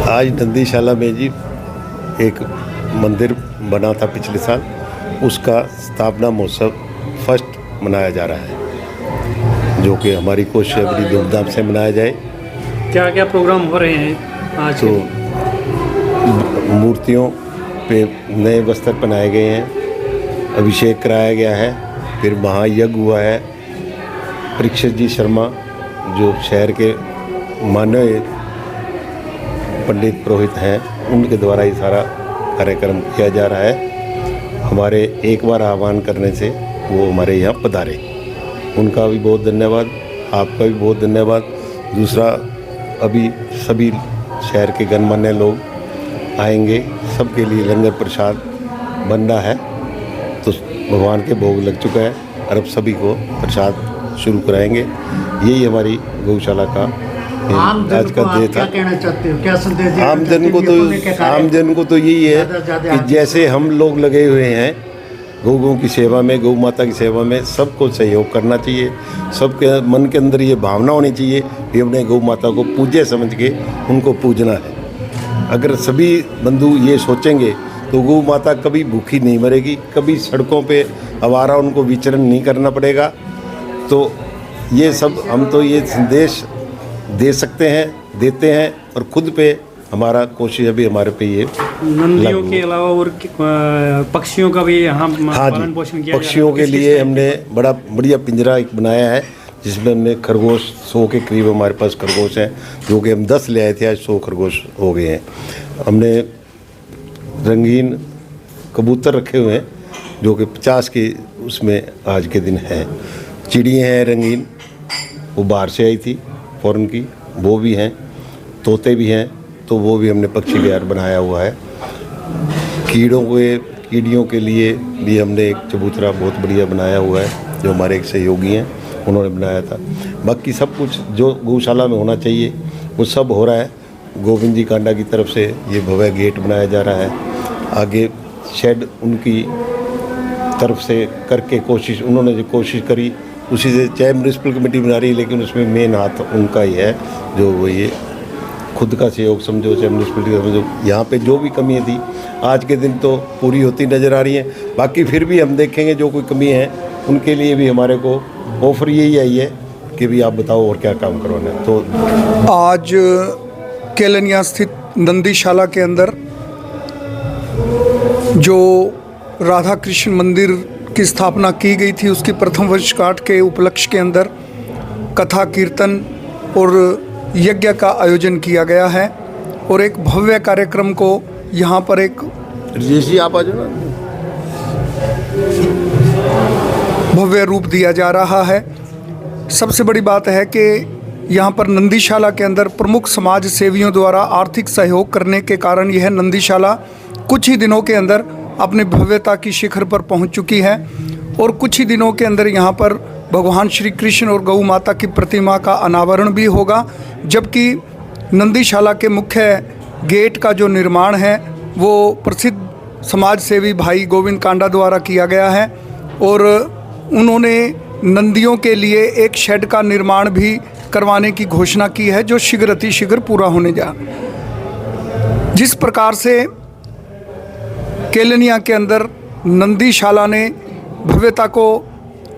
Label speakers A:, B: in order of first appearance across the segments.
A: आज नंदीशाला में जी एक मंदिर बना था पिछले साल, उसका स्थापना महोत्सव फर्स्ट मनाया जा रहा है, जो कि हमारी कोशिश है बड़ी धूमधाम से मनाया जाए।
B: क्या क्या प्रोग्राम हो रहे हैं आज?
A: तो मूर्तियों पे नए वस्त्र पहनाए गए हैं, अभिषेक कराया गया है, फिर महायज्ञ हुआ है। परीक्षित जी शर्मा जो शहर के माननीय पंडित पुरोहित हैं, उनके द्वारा ये सारा कार्यक्रम किया जा रहा है। हमारे एक बार आह्वान करने से वो हमारे यहाँ पधारे, उनका भी बहुत धन्यवाद, आपका भी बहुत धन्यवाद। दूसरा, अभी सभी शहर के गणमान्य लोग आएंगे, सबके लिए लंगर प्रसाद बन रहा है, तो भगवान के भोग लग चुका है और अब सभी को प्रसाद शुरू कराएंगे। यही हमारी गौशाला का आज का डे था।
C: क्या कहना चाहते हो, क्या संदेश
A: आम जन को तो यही है कि जैसे हम लोग लगे हुए हैं गौ की सेवा में, गौ माता की सेवा में, सबको सहयोग करना चाहिए। सबके मन के अंदर ये भावना होनी चाहिए कि अपने गौ माता को पूज्य समझ के उनको पूजना है। अगर सभी बंधु ये सोचेंगे तो गौ माता कभी भूखी नहीं मरेगी, कभी सड़कों पे आवारा उनको विचरण नहीं करना पड़ेगा। तो ये सब हम तो ये संदेश दे सकते हैं, देते हैं, और खुद पे हमारा कोशिश अभी हमारे पे ये
B: नंदियों के अलावा और पक्षियों का भी यहाँ पालन पोषण किया।
A: पक्षियों के लिए हमने बड़ा बढ़िया पिंजरा एक बनाया है, जिसमें हमने खरगोश 100 के करीब हमारे पास खरगोश हैं, जो कि हम 10 ले आए थे, आज 100 खरगोश हो गए हैं। हमने रंगीन कबूतर रखे हुए हैं, जो कि 50 के उसमें आज के दिन हैं। चिड़ियाँ हैं रंगीन, वो बाहर से आई थी फॉरेन की, वो भी हैं। तोते भी हैं, तो वो भी हमने पक्षी विहार बनाया हुआ है। कीड़ियों के लिए भी हमने एक चबूतरा बहुत बढ़िया बनाया हुआ है, जो हमारे एक सहयोगी हैं, उन्होंने बनाया था। बाकी सब कुछ जो गौशाला में होना चाहिए वो सब हो रहा है। गोविंद जी कांडा की तरफ से ये भव्य गेट बनाया जा रहा है। आगे शेड उनकी तरफ से करके उन्होंने जो कोशिश करी, उसी से चाहे म्यूनिसिपल कमेटी बना रही है, लेकिन उसमें मेन हाथ उनका ही है, जो वो ये खुद का सहयोग समझो, चाहे म्यूनिसिपलिटी का समझो। यहाँ पे जो भी कमियाँ थी आज के दिन तो पूरी होती नज़र आ रही हैं। बाकी फिर भी हम देखेंगे जो कोई कमी है, उनके लिए भी हमारे को ऑफर यही आई है कि भी आप बताओ और क्या काम करवाना है। तो
D: आज केलनिया स्थित नंदीशाला के अंदर जो राधा कृष्ण मंदिर की स्थापना की गई थी, उसकी प्रथम वर्षगांठ के उपलक्ष्य के अंदर कथा कीर्तन और यज्ञ का आयोजन किया गया है। और एक भव्य कार्यक्रम को यहाँ पर एक
A: आप आ जाओ,
D: भव्य रूप दिया जा रहा है। सबसे बड़ी बात है कि यहाँ पर नंदीशाला के अंदर प्रमुख समाज सेवियों द्वारा आर्थिक सहयोग करने के कारण यह नंदीशाला कुछ ही दिनों के अंदर अपनी भव्यता की शिखर पर पहुँच चुकी है। और कुछ ही दिनों के अंदर यहाँ पर भगवान श्री कृष्ण और गौ माता की प्रतिमा का अनावरण भी होगा, जबकि नंदीशाला के मुख्य गेट का जो निर्माण है वो प्रसिद्ध समाज सेवी भाई गोविंद कांडा द्वारा किया गया है। और उन्होंने नंदियों के लिए एक शेड का निर्माण भी करवाने की घोषणा की है, जो शीघ्र अतिशीघ्र पूरा होने जा जिस प्रकार से केलनिया के अंदर नंदीशाला ने भव्यता को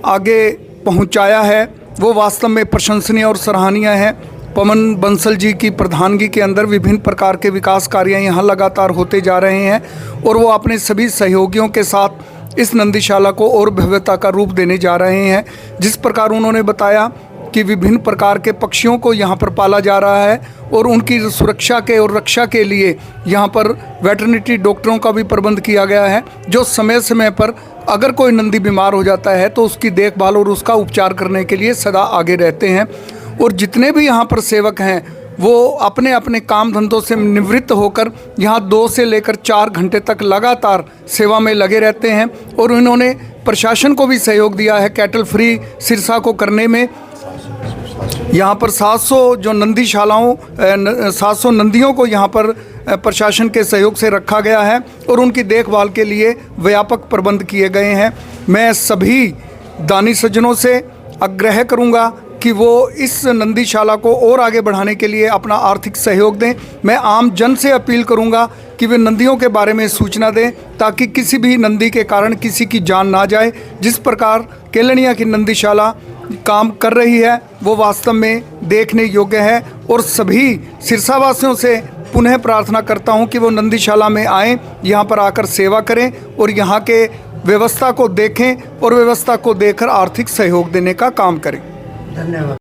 D: आगे पहुंचाया है वो वास्तव में प्रशंसनीय और सराहनीय है। पवन बंसल जी की प्रधानगी के अंदर विभिन्न प्रकार के विकास कार्य यहाँ लगातार होते जा रहे हैं और वो अपने सभी सहयोगियों के साथ इस नंदीशाला को और भव्यता का रूप देने जा रहे हैं। जिस प्रकार उन्होंने बताया कि विभिन्न प्रकार के पक्षियों को यहाँ पर पाला जा रहा है और उनकी सुरक्षा के और रक्षा के लिए यहाँ पर वेटरनिटी डॉक्टरों का भी प्रबंध किया गया है, जो समय समय पर अगर कोई नंदी बीमार हो जाता है तो उसकी देखभाल और उसका उपचार करने के लिए सदा आगे रहते हैं। और जितने भी यहाँ पर सेवक हैं वो अपने अपने काम धंधों से निवृत्त होकर यहाँ 2 से लेकर 4 घंटे तक लगातार सेवा में लगे रहते हैं। और उन्होंने प्रशासन को भी सहयोग दिया है कैटल फ्री सिरसा को करने में। यहाँ पर 700 जो नंदीशालाओं 700 नंदियों को यहाँ पर प्रशासन के सहयोग से रखा गया है और उनकी देखभाल के लिए व्यापक प्रबंध किए गए हैं। मैं सभी दानी सज्जनों से आग्रह करूँगा कि वो इस नंदीशाला को और आगे बढ़ाने के लिए अपना आर्थिक सहयोग दें। मैं आम जन से अपील करूंगा कि वे नंदियों के बारे में सूचना दें ताकि किसी भी नंदी के कारण किसी की जान ना जाए। जिस प्रकार केलनिया की नंदीशाला काम कर रही है वो वास्तव में देखने योग्य है और सभी सिरसावासियों से पुनः प्रार्थना करता हूं कि वो नंदीशाला में आएँ, यहाँ पर आकर सेवा करें और यहाँ के व्यवस्था को देखें और व्यवस्था को देखकर आर्थिक सहयोग देने का काम करें।
C: धन्यवाद।